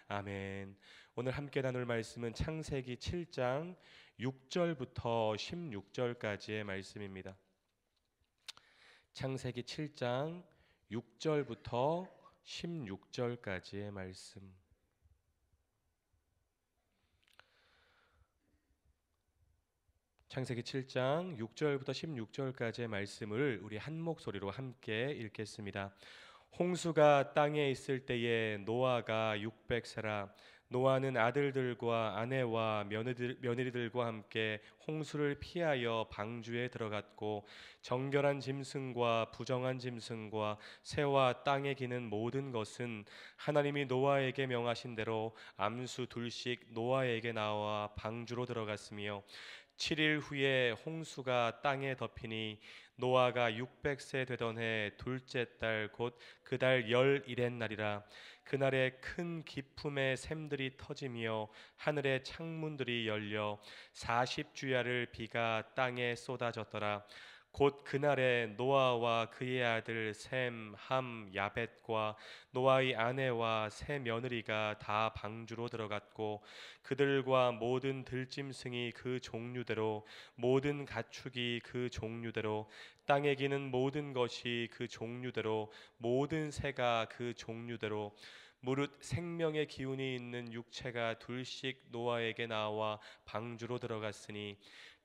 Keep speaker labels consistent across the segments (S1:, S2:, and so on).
S1: 아멘. 오늘 함께 나눌 말씀은 창세기 7장 6절부터 16절까지의 말씀입니다. 창세기 7장 6절부터 16절까지의 말씀. 창세기 7장 6절부터 16절까지의 말씀을 우리 한 목소리로 함께 읽겠습니다. 홍수가 땅에 있을 때에 노아가 600세라 노아는 아들들과 아내와 며느리들과 함께 홍수를 피하여 방주에 들어갔고 정결한 짐승과 부정한 짐승과 새와 땅에 기는 모든 것은 하나님이 노아에게 명하신 대로 암수 둘씩 노아에게 나와 방주로 들어갔으며 7일 후에 홍수가 땅에 덮이니 노아가 600세 되던 해 둘째 달 곧 그 달 열일의 날이라. 그날에 큰 기품의 샘들이 터지며 하늘의 창문들이 열려 40주야를 비가 땅에 쏟아졌더라. 곧 그날에 노아와 그의 아들 셈, 함, 야벳과 노아의 아내와 세 며느리가 다 방주로 들어갔고 그들과 모든 들짐승이 그 종류대로 모든 가축이 그 종류대로 땅에 기는 모든 것이 그 종류대로 모든 새가 그 종류대로 무릇 생명의 기운이 있는 육체가 둘씩 노아에게 나와 방주로 들어갔으니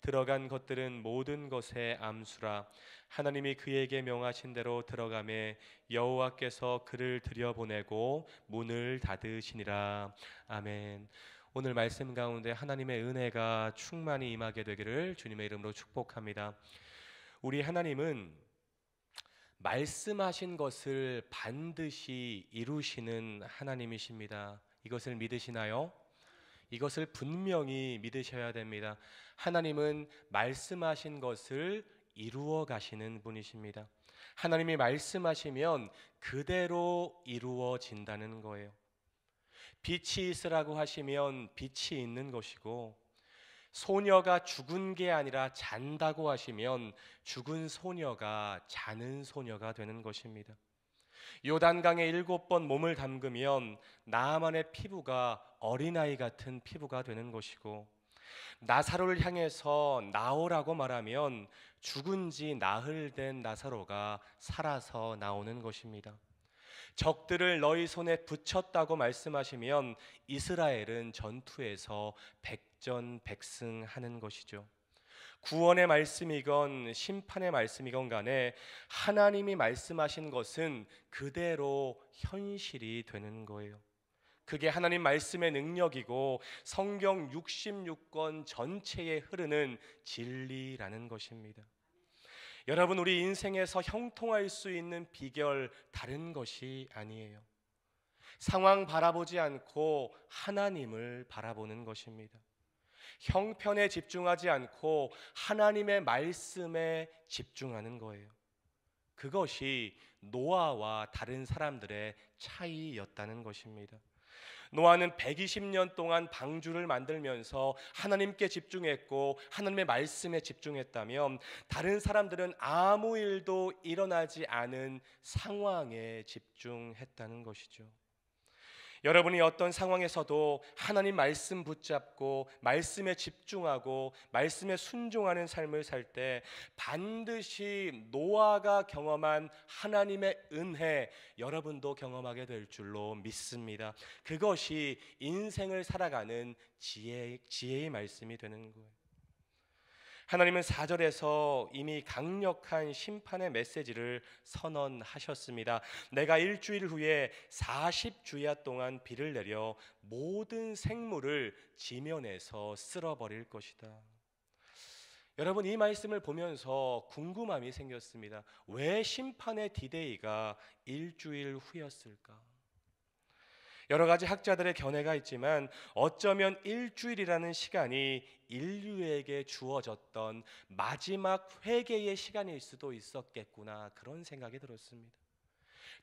S1: 들어간 것들은 모든 것의 암수라. 하나님이 그에게 명하신 대로 들어가매 여호와께서 그를 들여보내고 문을 닫으시니라. 아멘. 오늘 말씀 가운데 하나님의 은혜가 충만히 임하게 되기를 주님의 이름으로 축복합니다. 우리 하나님은 말씀하신 것을 반드시 이루시는 하나님이십니다. 이것을 믿으시나요? 이것을 분명히 믿으셔야 됩니다. 하나님은 말씀하신 것을 이루어 가시는 분이십니다. 하나님이 말씀하시면 그대로 이루어진다는 거예요. 빛이 있으라고 하시면 빛이 있는 것이고, 소녀가 죽은 게 아니라 잔다고 하시면 죽은 소녀가 자는 소녀가 되는 것입니다. 요단강에 7번 몸을 담그면 나아만의 피부가 어린아이 같은 피부가 되는 것이고, 나사로를 향해서 나오라고 말하면 죽은 지 나흘 된 나사로가 살아서 나오는 것입니다. 적들을 너희 손에 붙였다고 말씀하시면 이스라엘은 전투에서 백전백승하는 것이죠. 구원의 말씀이건 심판의 말씀이건 간에 하나님이 말씀하신 것은 그대로 현실이 되는 거예요. 그게 하나님 말씀의 능력이고 성경 66권 전체에 흐르는 진리라는 것입니다. 여러분, 우리 인생에서 형통할 수 있는 비결 다른 것이 아니에요. 상황 바라보지 않고 하나님을 바라보는 것입니다. 형편에 집중하지 않고 하나님의 말씀에 집중하는 거예요. 그것이 노아와 다른 사람들의 차이였다는 것입니다. 노아는 120년 동안 방주를 만들면서 하나님께 집중했고 하나님의 말씀에 집중했다면 다른 사람들은 아무 일도 일어나지 않은 상황에 집중했다는 것이죠. 여러분이 어떤 상황에서도 하나님 말씀 붙잡고 말씀에 집중하고 말씀에 순종하는 삶을 살 때 반드시 노아가 경험한 하나님의 은혜 여러분도 경험하게 될 줄로 믿습니다. 그것이 인생을 살아가는 지혜의 말씀이 되는 거예요. 하나님은 4절에서 이미 강력한 심판의 메시지를 선언하셨습니다. 내가 일주일 후에 40주야 동안 비를 내려 모든 생물을 지면에서 쓸어버릴 것이다. 여러분, 이 말씀을 보면서 궁금함이 생겼습니다. 왜 심판의 디데이가 일주일 후였을까? 여러 가지 학자들의 견해가 있지만 어쩌면 일주일이라는 시간이 인류에게 주어졌던 마지막 회개의 시간일 수도 있었겠구나, 그런 생각이 들었습니다.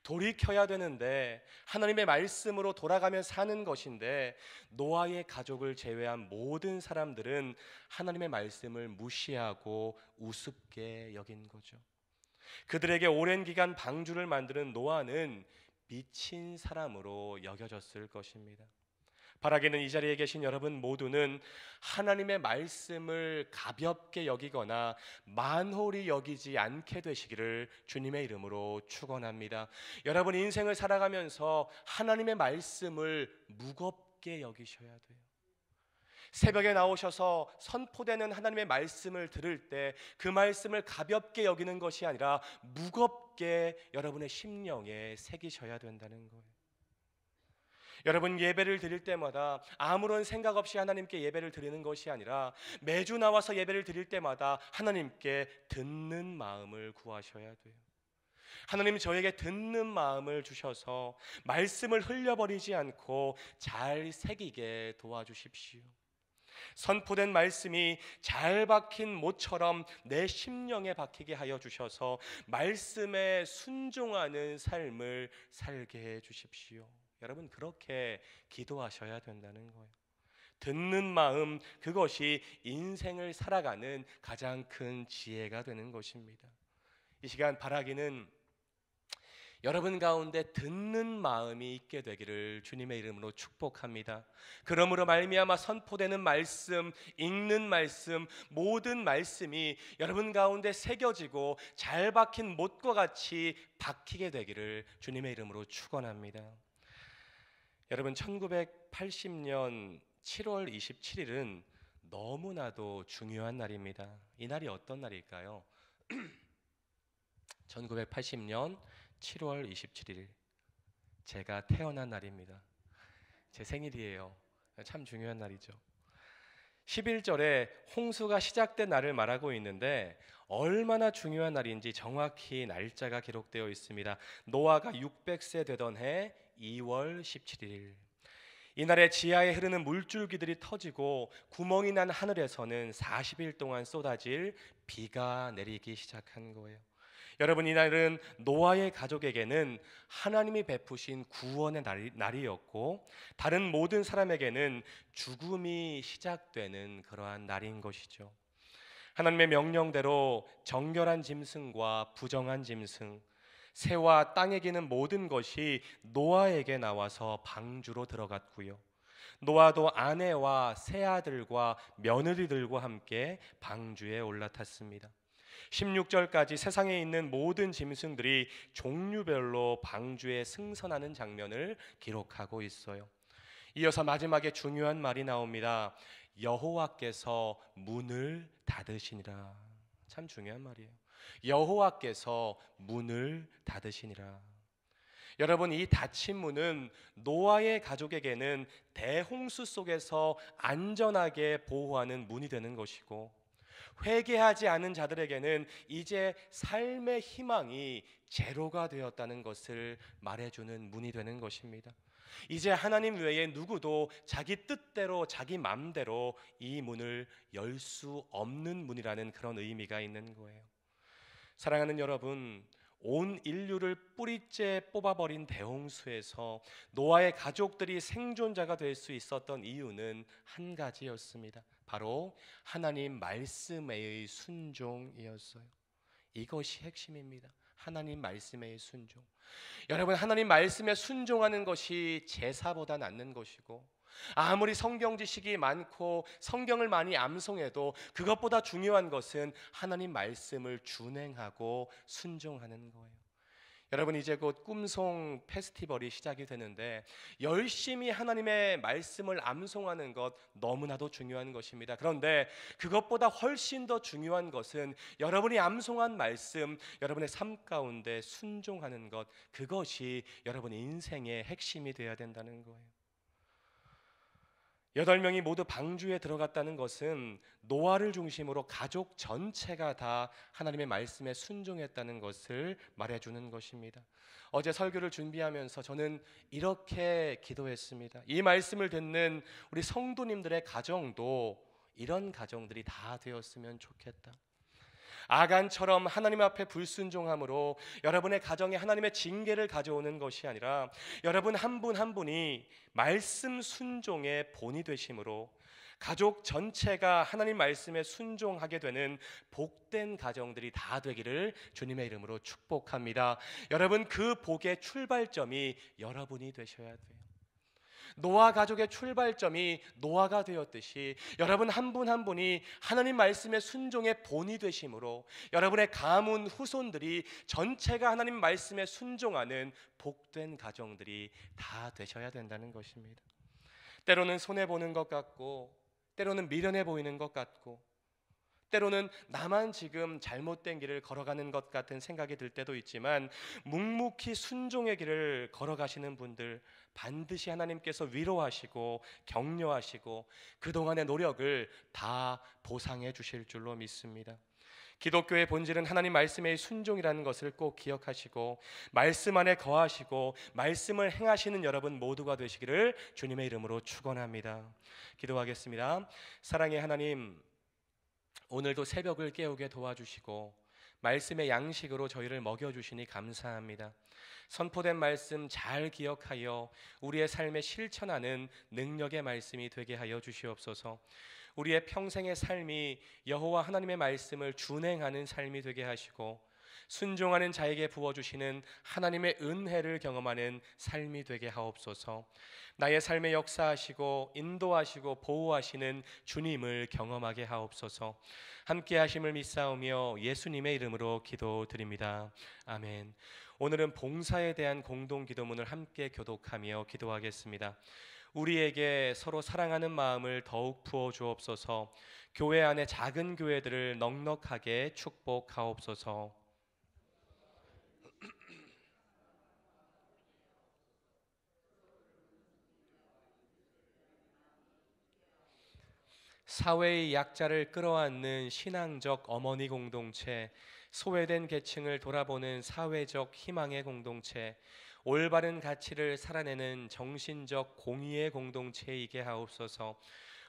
S1: 돌이켜야 되는데 하나님의 말씀으로 돌아가며 사는 것인데 노아의 가족을 제외한 모든 사람들은 하나님의 말씀을 무시하고 우습게 여긴 거죠. 그들에게 오랜 기간 방주를 만드는 노아는 미친 사람으로 여겨졌을 것입니다. 바라기는 이 자리에 계신 여러분 모두는 하나님의 말씀을 가볍게 여기거나 만홀히 여기지 않게 되시기를 주님의 이름으로 축원합니다. 여러분 인생을 살아가면서 하나님의 말씀을 무겁게 여기셔야 돼요. 새벽에 나오셔서 선포되는 하나님의 말씀을 들을 때 그 말씀을 가볍게 여기는 것이 아니라 무겁게 여러분의 심령에 새기셔야 된다는 거예요. 여러분 예배를 드릴 때마다 아무런 생각 없이 하나님께 예배를 드리는 것이 아니라 매주 나와서 예배를 드릴 때마다 하나님께 듣는 마음을 구하셔야 돼요. 하나님 저에게 듣는 마음을 주셔서 말씀을 흘려버리지 않고 잘 새기게 도와주십시오. 선포된 말씀이 잘 박힌 못처럼 내 심령에 박히게 하여 주셔서 말씀에 순종하는 삶을 살게 해 주십시오. 여러분 그렇게 기도하셔야 된다는 거예요. 듣는 마음, 그것이 인생을 살아가는 가장 큰 지혜가 되는 것입니다. 이 시간 바라기는 여러분 가운데 듣는 마음이 있게 되기를 주님의 이름으로 축복합니다. 그러므로 말미암아 선포되는 말씀, 읽는 말씀, 모든 말씀이 여러분 가운데 새겨지고 잘 박힌 못과 같이 박히게 되기를 주님의 이름으로 축원합니다. 여러분 1980년 7월 27일은 너무나도 중요한 날입니다. 이 날이 어떤 날일까요? 1980년 7월 27일 제가 태어난 날입니다. 제 생일이에요. 참 중요한 날이죠. 11절에 홍수가 시작된 날을 말하고 있는데 얼마나 중요한 날인지 정확히 날짜가 기록되어 있습니다. 노아가 600세 되던 해 2월 17일. 이날에 지하에 흐르는 물줄기들이 터지고 구멍이 난 하늘에서는 40일 동안 쏟아질 비가 내리기 시작한 거예요. 여러분 이날은 노아의 가족에게는 하나님이 베푸신 구원의 날이었고 다른 모든 사람에게는 죽음이 시작되는 그러한 날인 것이죠. 하나님의 명령대로 정결한 짐승과 부정한 짐승, 새와 땅에 기는 모든 것이 노아에게 나와서 방주로 들어갔고요. 노아도 아내와 새 아들과 며느리들과 함께 방주에 올라탔습니다. 16절까지 세상에 있는 모든 짐승들이 종류별로 방주에 승선하는 장면을 기록하고 있어요. 이어서 마지막에 중요한 말이 나옵니다. 여호와께서 문을 닫으시니라. 참 중요한 말이에요. 여호와께서 문을 닫으시니라. 여러분 이 닫힌 문은 노아의 가족에게는 대홍수 속에서 안전하게 보호하는 문이 되는 것이고 회개하지 않은 자들에게는 이제 삶의 희망이 제로가 되었다는 것을 말해주는 문이 되는 것입니다. 이제 하나님 외에 누구도 자기 뜻대로 자기 마음대로 이 문을 열 수 없는 문이라는 그런 의미가 있는 거예요. 사랑하는 여러분, 온 인류를 뿌리째 뽑아버린 대홍수에서 노아의 가족들이 생존자가 될 수 있었던 이유는 한 가지였습니다. 바로 하나님 말씀의 순종이었어요. 이것이 핵심입니다. 하나님 말씀의 순종. 여러분 하나님 말씀에 순종하는 것이 제사보다 낫는 것이고 아무리 성경 지식이 많고 성경을 많이 암송해도 그것보다 중요한 것은 하나님 말씀을 준행하고 순종하는 거예요. 여러분 이제 곧 꿈송 페스티벌이 시작이 되는데 열심히 하나님의 말씀을 암송하는 것 너무나도 중요한 것입니다. 그런데 그것보다 훨씬 더 중요한 것은 여러분이 암송한 말씀, 여러분의 삶 가운데 순종하는 것, 그것이 여러분의 인생의 핵심이 되어야 된다는 거예요. 8명이 모두 방주에 들어갔다는 것은 노아를 중심으로 가족 전체가 다 하나님의 말씀에 순종했다는 것을 말해주는 것입니다. 어제 설교를 준비하면서 저는 이렇게 기도했습니다. 이 말씀을 듣는 우리 성도님들의 가정도 이런 가정들이 다 되었으면 좋겠다. 아간처럼 하나님 앞에 불순종함으로 여러분의 가정에 하나님의 징계를 가져오는 것이 아니라 여러분 한 분 한 분이 말씀 순종의 본이 되심으로 가족 전체가 하나님 말씀에 순종하게 되는 복된 가정들이 다 되기를 주님의 이름으로 축복합니다. 여러분 그 복의 출발점이 여러분이 되셔야 돼요. 노아 가족의 출발점이 노아가 되었듯이 여러분 한 분 한 분이 하나님 말씀의 순종의 본이 되심으로 여러분의 가문 후손들이 전체가 하나님 말씀에 순종하는 복된 가정들이 다 되셔야 된다는 것입니다. 때로는 손해보는 것 같고, 때로는 미련해 보이는 것 같고, 때로는 나만 지금 잘못된 길을 걸어가는 것 같은 생각이 들 때도 있지만, 묵묵히 순종의 길을 걸어가시는 분들 반드시 하나님께서 위로하시고 격려하시고 그동안의 노력을 다 보상해 주실 줄로 믿습니다. 기독교의 본질은 하나님 말씀의 순종이라는 것을 꼭 기억하시고 말씀 안에 거하시고 말씀을 행하시는 여러분 모두가 되시기를 주님의 이름으로 축원합니다. 기도하겠습니다. 사랑의 하나님, 오늘도 새벽을 깨우게 도와주시고 말씀의 양식으로 저희를 먹여주시니 감사합니다. 선포된 말씀 잘 기억하여 우리의 삶에 실천하는 능력의 말씀이 되게 하여 주시옵소서. 우리의 평생의 삶이 여호와 하나님의 말씀을 준행하는 삶이 되게 하시고 순종하는 자에게 부어주시는 하나님의 은혜를 경험하는 삶이 되게 하옵소서. 나의 삶에 역사하시고 인도하시고 보호하시는 주님을 경험하게 하옵소서. 함께 하심을 믿사오며 예수님의 이름으로 기도드립니다. 아멘. 오늘은 봉사에 대한 공동 기도문을 함께 교독하며 기도하겠습니다. 우리에게 서로 사랑하는 마음을 더욱 부어 주옵소서. 교회 안의 작은 교회들을 넉넉하게 축복하옵소서. 사회의 약자를 끌어안는 신앙적 어머니 공동체, 소외된 계층을 돌아보는 사회적 희망의 공동체, 올바른 가치를 살아내는 정신적 공의의 공동체이게 하옵소서.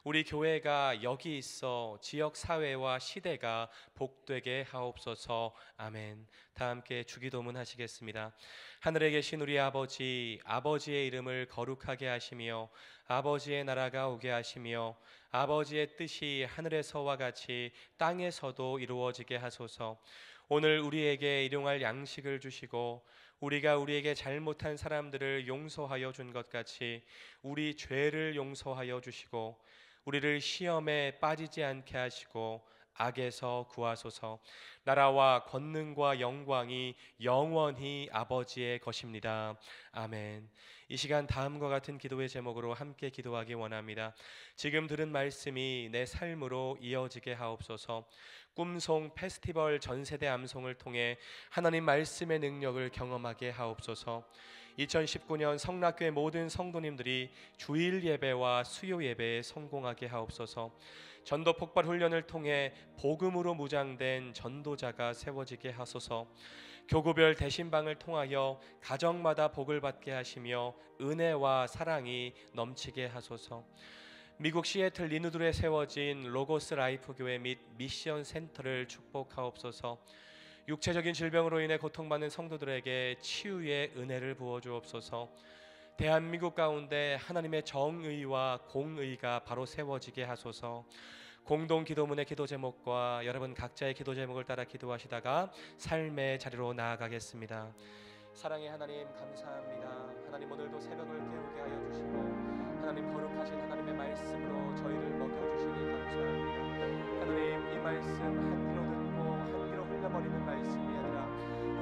S1: 우리 교회가 여기 있어 지역 사회와 시대가 복되게 하옵소서. 아멘. 다 함께 주기도문 하시겠습니다. 하늘에 계신 우리 아버지, 아버지의 이름을 거룩하게 하시며 아버지의 나라가 오게 하시며 아버지의 뜻이 하늘에서와 같이 땅에서도 이루어지게 하소서. 오늘 우리에게 일용할 양식을 주시고 우리가 우리에게 잘못한 사람들을 용서하여 준 것 같이 우리 죄를 용서하여 주시고 우리를 시험에 빠지지 않게 하시고 악에서 구하소서. 나라와 권능과 영광이 영원히 아버지의 것입니다. 아멘. 이 시간 다음과 같은 기도의 제목으로 함께 기도하기 원합니다. 지금 들은 말씀이 내 삶으로 이어지게 하옵소서. 꿈송 페스티벌 전세대 암송을 통해 하나님 말씀의 능력을 경험하게 하옵소서. 2019년 성락교회 모든 성도님들이 주일 예배와 수요 예배에 성공하게 하옵소서. 전도 폭발 훈련을 통해 복음으로 무장된 전도자가 세워지게 하소서. 교구별 대신방을 통하여 가정마다 복을 받게 하시며 은혜와 사랑이 넘치게 하소서. 미국 시애틀 리누들에 세워진 로고스 라이프 교회 및 미션 센터를 축복하옵소서. 육체적인 질병으로 인해 고통받는 성도들에게 치유의 은혜를 부어주옵소서. 대한민국 가운데 하나님의 정의와 공의가 바로 세워지게 하소서. 공동 기도문의 기도 제목과 여러분 각자의 기도 제목을 따라 기도하시다가 삶의 자리로 나아가겠습니다. 사랑의 하나님 감사합니다. 하나님 오늘도 새벽을 깨우게 하여 주시고 하나님 거룩하신 하나님의 말씀으로 저희를 먹여주시니 감사합니다. 하나님 이 말씀 한 귀로 듣고 한 귀로 흘려버리는 말씀이 아니라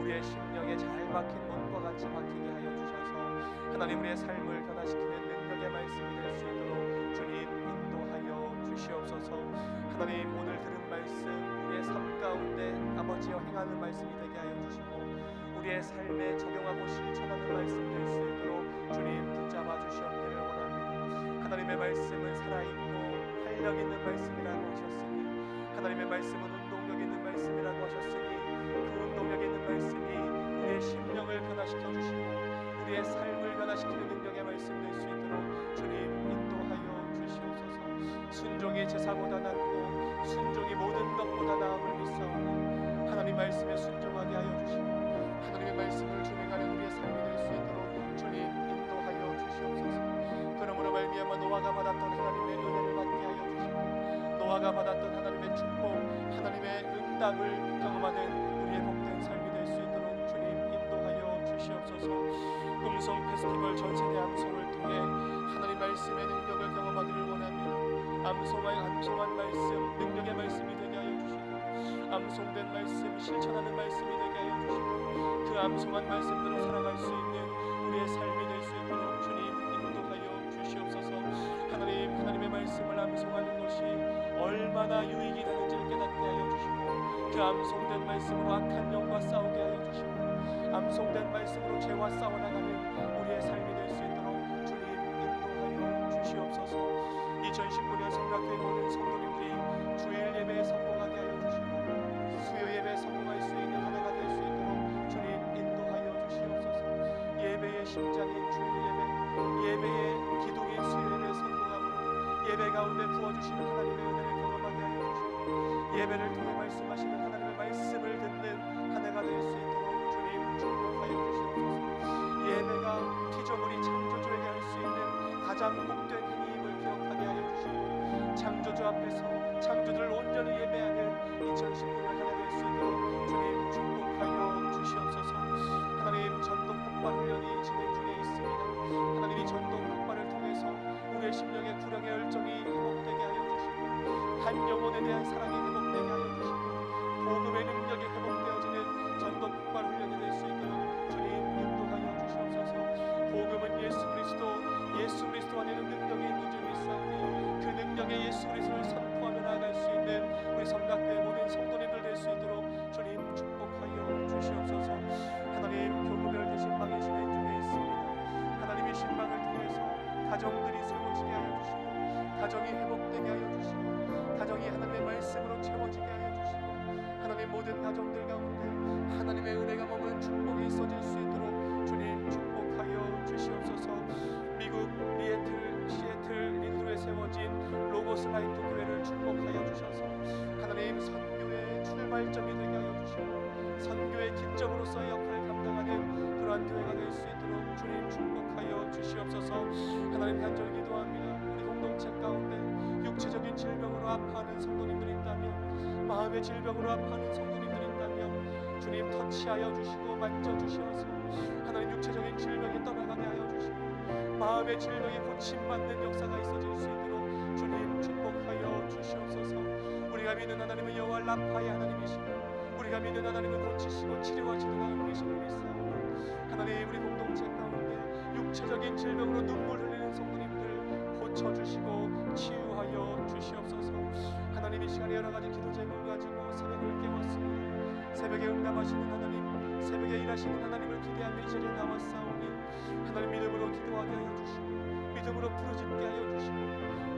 S1: 우리의 심령에 잘 박힌 못과 같이 박히게 하여 주셔서 하나님 우리의 삶을 변화시키는 능력의 말씀이 될 수 있도록 주님 인도하여 주시옵소서. 하나님 오늘 들은 말씀 우리의 삶 가운데 아버지여 행하는 말씀이 되게 하여 주시고 우리의 삶에 적용하고 실천하는 말씀 될 수 있도록 주님 붙잡아 주시옵기를 원합니다. 하나님의 말씀은 살아있고 활력 있는 말씀이라고 하셨으니 하나님의 말씀은 운동력 있는 말씀이라고 하셨으니 그 운동력 있는 말씀이 우리의 심령을 변화시켜 주시고 우리의 삶을 변화시키는 능력의 말씀 될 수 있도록 주님 인도하여 주시옵소서. 순종이 제사보다 낫고 순종이 모든 것보다 나음을 믿사오니 하나님 말씀에 순종하게 하여 주시고 하나님의 말씀을 준행하는 우리의 삶이 될 수 있도록 주님 인도하여 주시옵소서. 그러므로 말미암아 노아가 받았던 하나님의 은혜를 받게 하여 주시고 노아가 받았던 하나님의 축복 하나님의 응답을 경험하는 우리의 복된 삶이 될 수 있도록 주님 인도하여 주시옵소서. 꿈송 페스티벌 전세대 암송을 통해 하나님 말씀의 능력을 경험하기를 원합니다. 암송한 말씀 능력의 말씀이 되게 하여 주시고, 암송된 말씀 실천하는 말씀이 되게 하여 주시고, 그 암송한 말씀대로 살아갈 수 있는 우리의 삶이 될 수 있도록 주님 인도하여 주시옵소서. 하나님의 말씀을 암송하는 것이 얼마나 유익이 되는지를 깨닫게 하여 주시고, 그 암송된 말씀으로 악한 영과 싸우게 하여 주시고, 암송된 말씀으로 죄와 싸워나가는 우리의 삶이 될 수 있도록 주님 인도하여 주시옵소서. 2019년 성락교회 모든 성도님들이 주일 예배에 성공하게 하여 주시고, 수요 예배에 성공할 수 있는 한 해가 될 수 있도록 주님 인도하여 주시옵소서. 예배의 심장인 주일 예배의 기둥인 수요 예배에 성공함으로 예배 가운데 부어주시는 하나님의 은혜를 경험하게 하여 주시고, 예배를 통해 말씀하시는 하나님의 말씀을 듣는 한 해가 될 수 있도록 주님 축복하여 주시옵소서. 예배가 피조물이 창조주에게 할 수 있는 가장 복된 행위임을 기억하게 하여 주시고, 창조주 앞에서 창조주를 온전히 예배하는 2019년 한 해 될 수 있도록 주님 축복하여 주시옵소서. 하나님, 전도 폭발 훈련이 진행 중에 있습니다. 하나님이 전도 폭발을 통해서 우리의 심령의 구령의 열정이 회복되게 하여 주시고, 한 영혼에 대한 사랑이 회복되게 하여 주시고, 복음의 능력이 회복되어지는 전도 폭발 훈련이 될 수 있도록 주님 인도하여 주시옵소서. 복음은 예수 그리스도 안에는 능력이 있는 줄 믿사오니, 그 능력의 예수 그리스도를 선포하며 나아갈 수 있는 우리 성락교회 모든 성도님들 될 수 있도록 주님 축복하여 주시옵소서. 하나님, 교구별 대신방이 진행 중에 있습니다. 하나님의 신방을 통해서 가정들이 세워지게 하여 주시고, 가정이 회복되게 하여 주시고, 가정이 하나님의 말씀으로 채워지게 하여 주시고, 하나님 모든 가정들 가운데 하나님의 은혜가 머무는 축복이 있어질 수 있도록 주님 축복하여 주시옵소서. 미국 시애틀 인도에 세워진 로고스 라이트 교회를 축복하여 주셔서 하나님 선교의 출발점이 되게 하여 주시고, 선교의 기점으로서의 역할을 감당하는 그러한 교회가 될 수 있도록 주님 축복하여 주시옵소서. 하나님, 간절히 기도합니다. 우리 공동체 가운데 육체적인 질병으로 아파하는 성도님들이 있다면, 마음의 질병으로 아파하는 성도님들이 있다면 주님 터치하여 주시고 만져주셔서 하나님 육체적인 질병이 떠나가게 하여 주시고, 마음의 질병이 고침받는 역사가 있어질 수 있도록 주님 축복하여 주시옵소서. 우리가 믿는 하나님은 여호와 라파의 하나님이시고, 우리가 믿는 하나님은 고치시고 치료하시는 하나님이시고 믿사오니, 하나님 우리 공동체 가운데 육체적인 질병으로 눈물 흘리는 성도님들 고쳐주시고 치유하여 주시옵소서. 하나님, 이 시간에 여러가지 기도 제목을 가지고 새벽을 깨웠습니다. 새벽에 응답하시는 하나님, 새벽에 일하시는 하나님을 기대하며 이 자리에 나왔사오니, 하나님 믿음으로 기도하게 하여 주시고, 믿음으로 부르짖게 하여 주시고,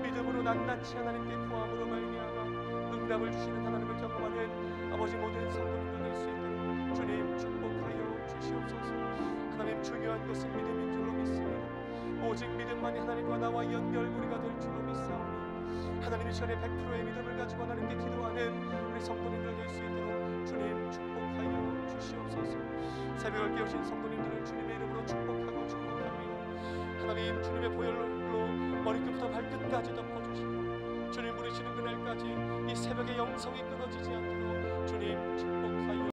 S1: 믿음으로 낱낱이 하나님께 구함으로 말미암아 응답을 주시는 하나님을 경험하는 아버지 모든 성도님들 될 수 있도록 주님 축복하여 주시옵소서. 하나님, 중요한 것은 믿음인 줄로 믿습니다. 오직 믿음만이 하나님과 나와 연결고리가 될 줄로 믿사오니, 하나님 이 시간에 100%의 믿음을 가지고 하나님께 기도하는 우리 성도님들 될 수 있도록 주님 축복하여 주시옵소서. 새벽을 깨우신 성도님들을 주님의 이름으로 축복하고 축복합니다. 하나님, 주님의 보혈로 머리끝부터 발끝까지 덮어주시고, 주님 부르시는 그날까지 이 새벽의 영성이 끊어지지 않도록 주님 축복하여